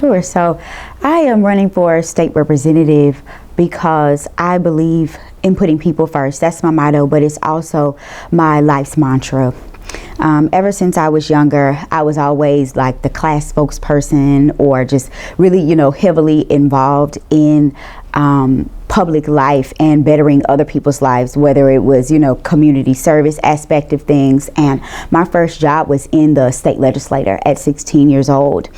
Sure. So I am running for state representative because I believe in putting people first. That's my motto, but it's also my life's mantra. Ever since I was younger, I was always like the class spokesperson or just really, heavily involved in public life and bettering other people's lives, whether it was, community service aspect of things. And my first job was in the state legislature at 16 years old.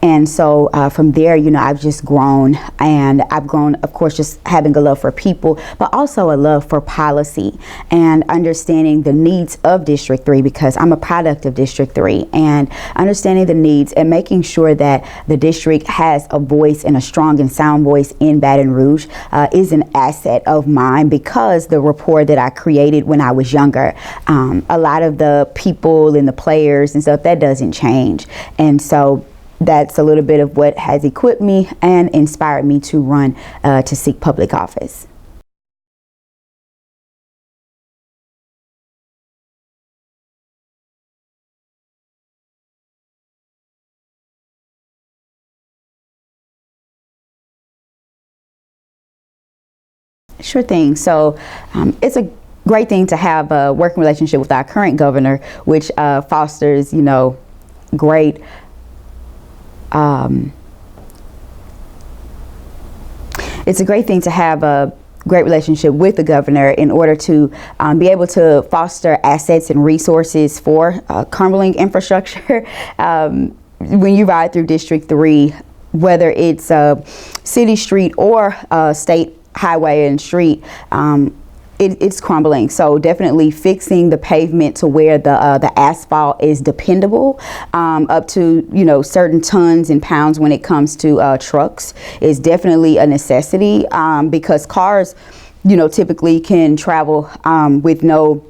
And so from there, I've just grown, and I've grown, of course, just having a love for people, but also a love for policy and understanding the needs of District 3, because I'm a product of District 3, and understanding the needs and making sure that the district has a voice and a strong and sound voice in Baton Rouge is an asset of mine, because the rapport that I created when I was younger, a lot of the people and the players and stuff, that doesn't change. And so that's a little bit of what has equipped me and inspired me to run to seek public office. Sure thing. So it's a great thing to have a working relationship with our current governor, which fosters, great it's a great thing to have a great relationship with the governor in order to be able to foster assets and resources for crumbling infrastructure. When you ride through District 3, whether it's a city street or a state highway and street, it's crumbling. So definitely fixing the pavement to where the asphalt is dependable, up to certain tons and pounds when it comes to trucks, is definitely a necessity, because cars typically can travel with no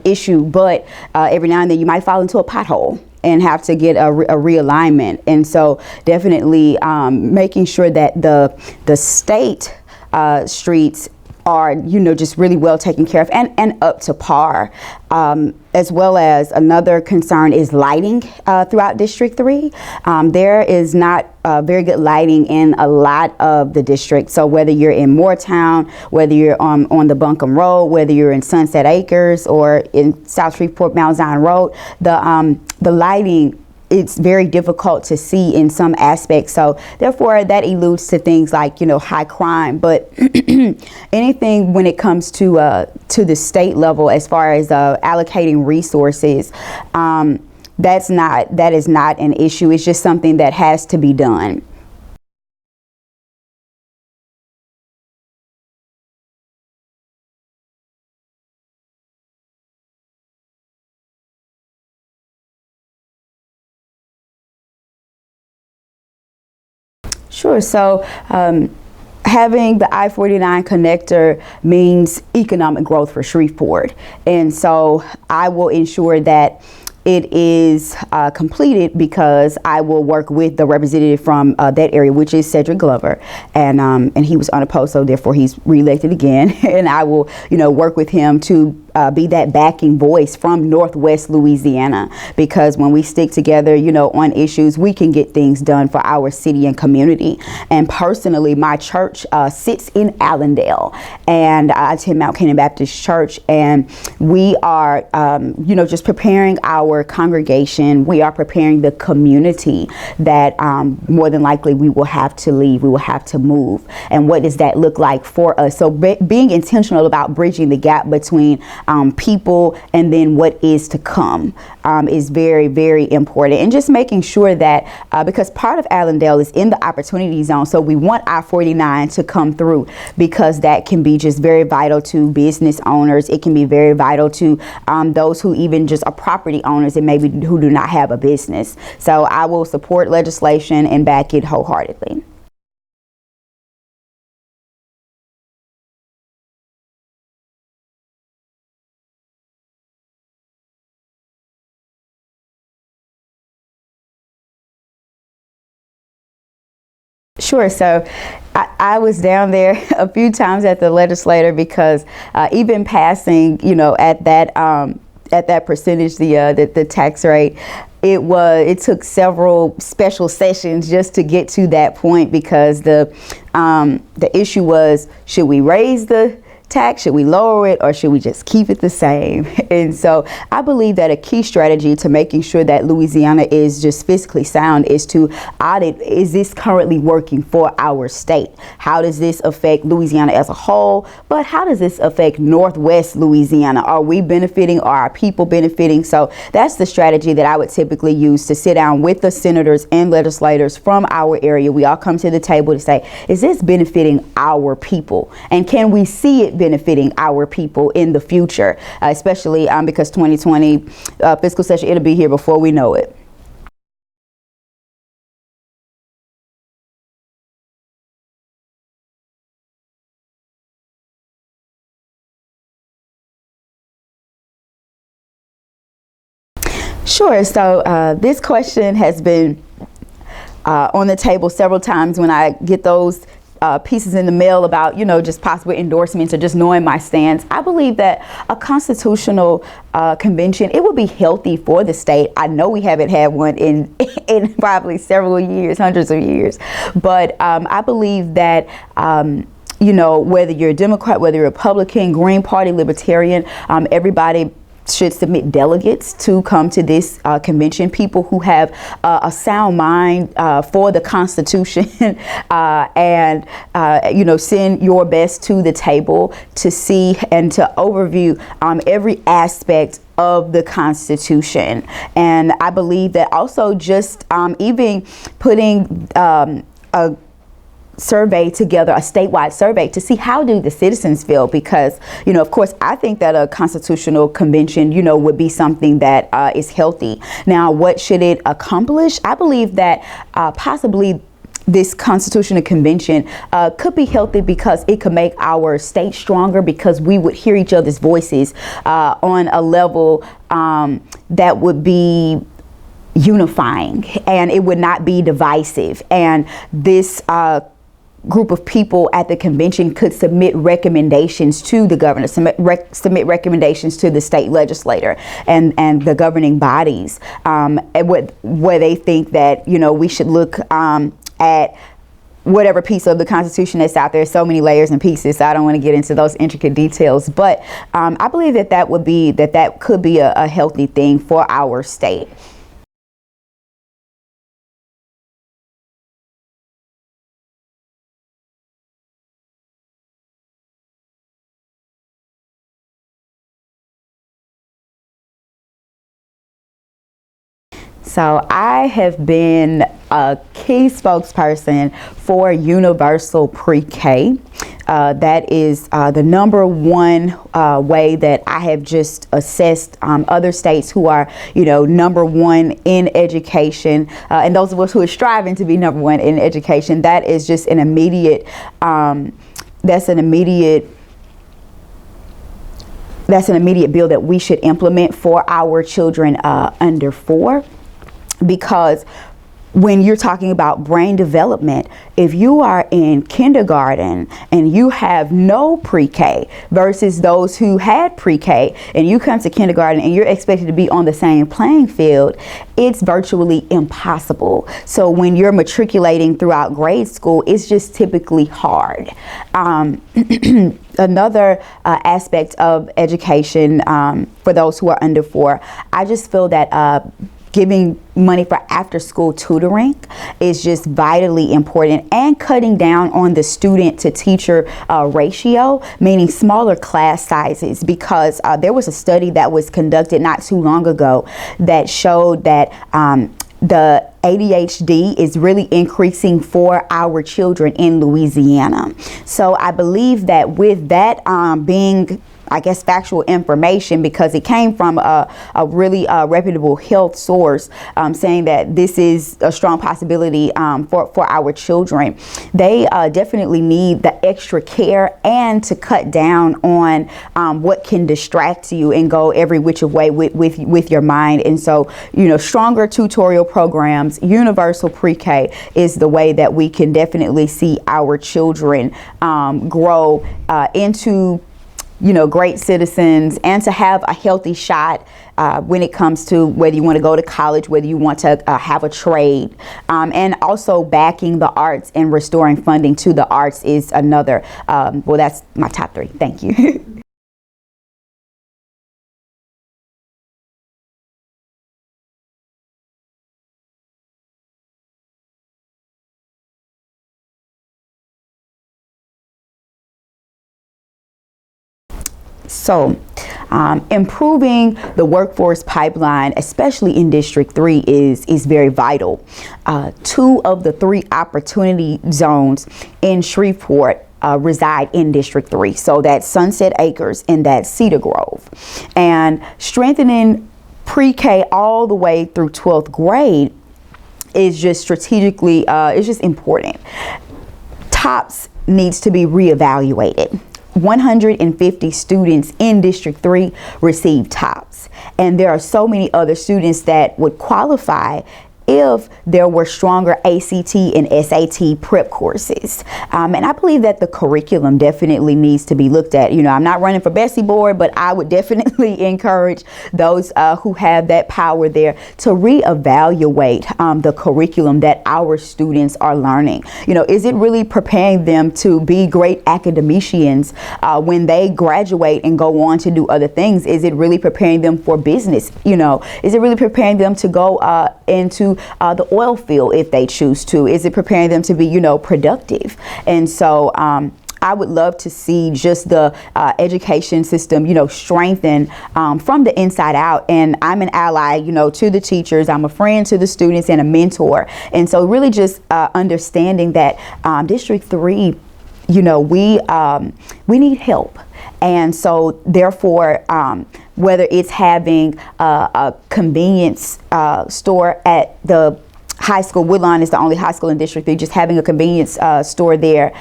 issue, but every now and then you might fall into a pothole and have to get a realignment. And so definitely making sure that the state streets are, just really well taken care of and up to par. As well as another concern is lighting throughout District 3. There is not very good lighting in a lot of the districts. So whether you're in Moortown, whether you're on the Buncombe Road, whether you're in Sunset Acres or in South Shreveport, Mount Zion Road, the lighting, it's very difficult to see in some aspects. So therefore that alludes to things like, high crime, but anything when it comes to the state level, as far as allocating resources, that is not an issue. It's just something that has to be done. Sure. So having the I49 connector means economic growth for Shreveport. And so I will ensure that it is completed, because I will work with the representative from that area, which is Cedric Glover, and he was unopposed, so therefore he's reelected again. And I will, work with him to be that backing voice from Northwest Louisiana, because when we stick together, on issues, we can get things done for our city and community. And personally, my church sits in Allendale, and I attend Mount Canaan Baptist Church, and we are, just preparing our congregation. We are preparing the community that more than likely we will have to leave, we will have to move. And what does that look like for us? So being intentional about bridging the gap between people and then what is to come is very, very important. And just making sure that because part of Allendale is in the opportunity zone, so we want I-49 to come through, because that can be just very vital to business owners. It can be very vital to those who even just are property owners and maybe who do not have a business. So I will support legislation and back it wholeheartedly. Sure. So I was down there a few times at the legislature, because even passing, at that percentage, the tax rate, it took several special sessions just to get to that point, because the issue was, should we raise the tax, should we lower it, or should we just keep it the same? And so I believe that a key strategy to making sure that Louisiana is just fiscally sound is to audit, is this currently working for our state? How does this affect Louisiana as a whole? But how does this affect Northwest Louisiana? Are we benefiting? Are our people benefiting? So that's the strategy that I would typically use, to sit down with the senators and legislators from our area. We all come to the table to say, is this benefiting our people? And can we see it benefiting our people in the future, especially because 2020 fiscal session, it'll be here before we know it. Sure. So this question has been on the table several times when I get those pieces in the mail about, just possible endorsements or just knowing my stance. I believe that a constitutional convention, it would be healthy for the state. I know we haven't had one in probably several years, hundreds of years, but I believe that whether you're a Democrat, whether you're a Republican, Green Party, Libertarian, everybody should submit delegates to come to this convention, people who have a sound mind for the Constitution, and send your best to the table to see and to overview every aspect of the Constitution. And I believe that also just even putting a survey together, a statewide survey, to see how do the citizens feel, because of course I think that a constitutional convention would be something that is healthy. Now, what should it accomplish? I believe that possibly this constitutional convention could be healthy because it could make our state stronger, because we would hear each other's voices on a level that would be unifying, and it would not be divisive. And this group of people at the convention could submit recommendations to the governor, submit recommendations to the state legislator and the governing bodies, where they think that we should look at whatever piece of the Constitution that's out there. So many layers and pieces, so I don't want to get into those intricate details, but I believe that could be a healthy thing for our state. So I have been a key spokesperson for universal pre-K. That is the number one way that I have just assessed other states who are, number one in education, and those of us who are striving to be number one in education. That is just an immediate, that's an immediate bill that we should implement for our children under 4. Because when you're talking about brain development, if you are in kindergarten and you have no pre-K versus those who had pre-K, and you come to kindergarten and you're expected to be on the same playing field, it's virtually impossible. So when you're matriculating throughout grade school, it's just typically hard. Another aspect of education for those who are under 4, I just feel that giving money for after-school tutoring is just vitally important, and cutting down on the student to teacher ratio, meaning smaller class sizes, because there was a study that was conducted not too long ago that showed that the ADHD is really increasing for our children in Louisiana. So I believe that with that being, I guess, factual information, because it came from a really reputable health source, saying that this is a strong possibility for our children. They definitely need the extra care and to cut down on what can distract you and go every which way with your mind. And so, stronger tutorial programs, universal pre-K is the way that we can definitely see our children grow into great citizens, and to have a healthy shot when it comes to whether you want to go to college, whether you want to have a trade, and also backing the arts and restoring funding to the arts is another. Well, that's my top 3. Thank you. So, improving the workforce pipeline, especially in District 3, is very vital. 2 of the 3 opportunity zones in Shreveport reside in District 3. So that's Sunset Acres and that's Cedar Grove. And strengthening pre-K all the way through 12th grade is just strategically, it's just important. TOPS needs to be reevaluated. 150 students in District 3 receive TOPS, and there are so many other students that would qualify if there were stronger ACT and SAT prep courses. And I believe that the curriculum definitely needs to be looked at. I'm not running for Bessie Board, but I would definitely encourage those who have that power there to reevaluate the curriculum that our students are learning. Is it really preparing them to be great academicians when they graduate and go on to do other things? Is it really preparing them for business? Is it really preparing them to go into the oil field if they choose to? Is it preparing them to be, productive? And so I would love to see just the education system, strengthen from the inside out. And I'm an ally, to the teachers. I'm a friend to the students and a mentor. And so really just understanding that District 3, we need help. And so therefore, whether it's having a convenience store at the high school, Woodlawn is the only high school in District 3, just having a convenience store there,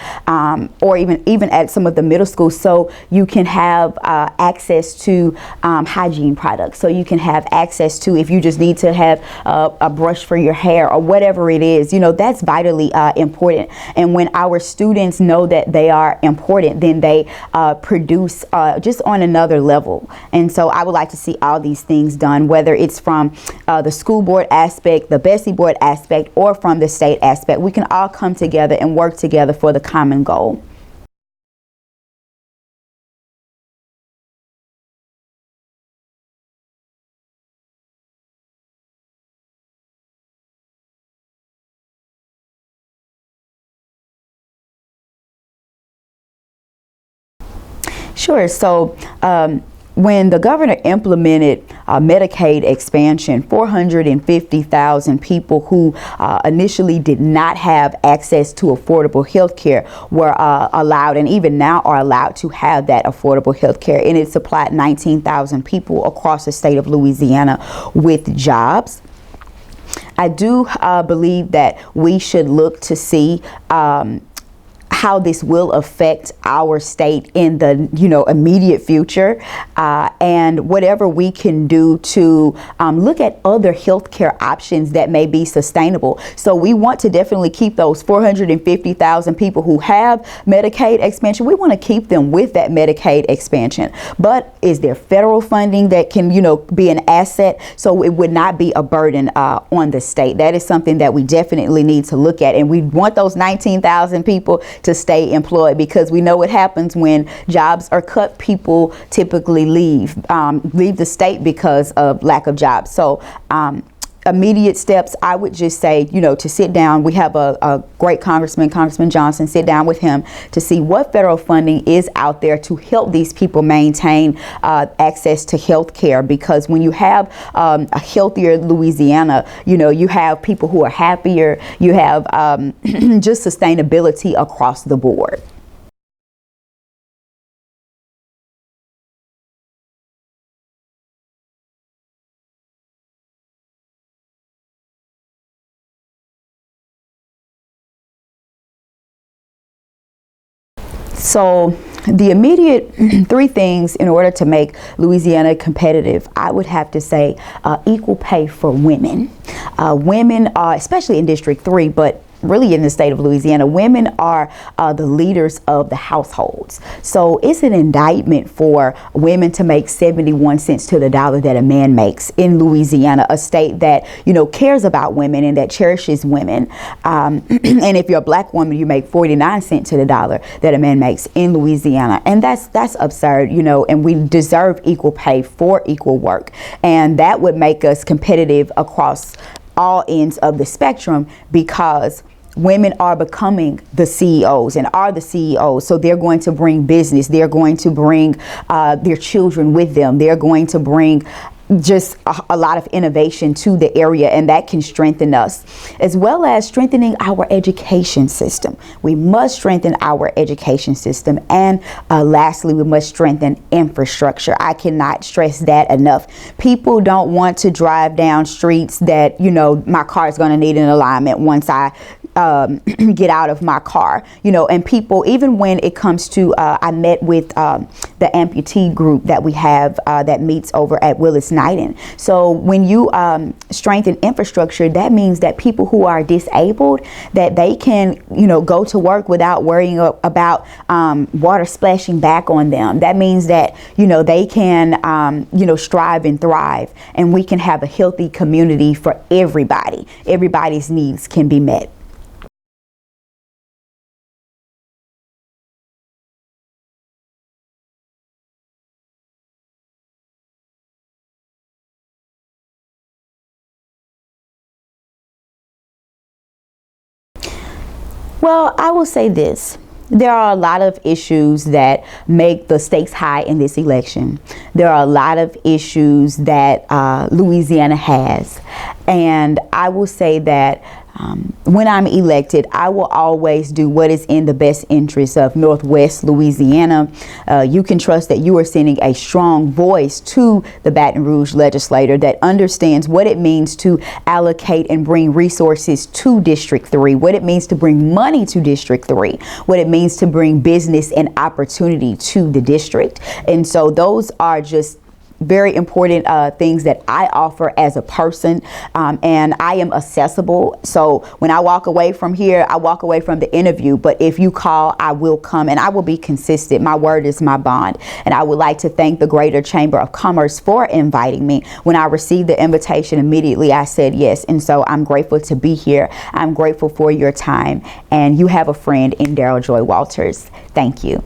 or even at some of the middle schools, so you can have access to hygiene products, so you can have access to, if you just need to have a brush for your hair or whatever it is, that's vitally important. And when our students know that they are important, then they produce just on another level. And so I would like to see all these things done, whether it's from the school board aspect, the Bessie board aspect, or from the state aspect. We can all come together and work together for the common goal. Sure. So when the governor implemented Medicaid expansion, 450,000 people who initially did not have access to affordable health care were allowed, and even now are allowed to have that affordable health care. And it supplied 19,000 people across the state of Louisiana with jobs. I do believe that we should look to see how this will affect our state in the immediate future, and whatever we can do to look at other healthcare options that may be sustainable. So we want to definitely keep those 450,000 people who have Medicaid expansion. We want to keep them with that Medicaid expansion. But is there federal funding that can be an asset so it would not be a burden on the state? That is something that we definitely need to look at, and we want those 19,000 people to stay employed, because we know what happens when jobs are cut. People typically leave the state because of lack of jobs. So immediate steps, I would just say, to sit down. We have a great Congressman Johnson. Sit down with him to see what federal funding is out there to help these people maintain access to health care. Because when you have a healthier Louisiana, you have people who are happier. You have just sustainability across the board. So the immediate 3 things in order to make Louisiana competitive, I would have to say equal pay for women. Women, especially in District 3, but really in the state of Louisiana, women are the leaders of the households. So it's an indictment for women to make 71 cents to the dollar that a man makes in Louisiana, a state that, you know, cares about women and that cherishes women. And if you're a black woman, you make 49 cents to the dollar that a man makes in Louisiana. And that's absurd, you know, and we deserve equal pay for equal work. And that would make us competitive across all ends of the spectrum, because women are becoming the CEOs and are the CEOs. So they're going to bring business. They're going to bring their children with them. They're going to bring just a lot of innovation to the area, and that can strengthen us, as well as strengthening our education system. We must strengthen our education system. And lastly, we must strengthen infrastructure. I cannot stress that enough. People don't want to drive down streets that, you know, my car is going to need an alignment once I get out of my car, you know. And people, even when it comes to, I met with the amputee group that we have that meets over at Willis Knighton. So when you strengthen infrastructure, that means that people who are disabled, that they can, you know, go to work without worrying about water splashing back on them. That means that, you know, they can, you know, strive and thrive, and we can have a healthy community for everybody. Everybody's needs can be met. Well, I will say this. There are a lot of issues that make the stakes high in this election. There are a lot of issues that Louisiana has. And I will say that when I'm elected, I will always do what is in the best interest of Northwest Louisiana. You can trust that you are sending a strong voice to the Baton Rouge legislator that understands what it means to allocate and bring resources to District 3, what it means to bring money to District 3, what it means to bring business and opportunity to the district. And so those are just very important things that I offer as a person, and I am accessible. So when I walk away from here, I walk away from the interview, but if you call, I will come, and I will be consistent. My word is my bond. And I would like to thank the Greater Chamber of Commerce for inviting me. When I received the invitation, immediately I said yes, and so I'm grateful to be here. I'm grateful for your time, and you have a friend in Daryl Joy Walters. Thank you.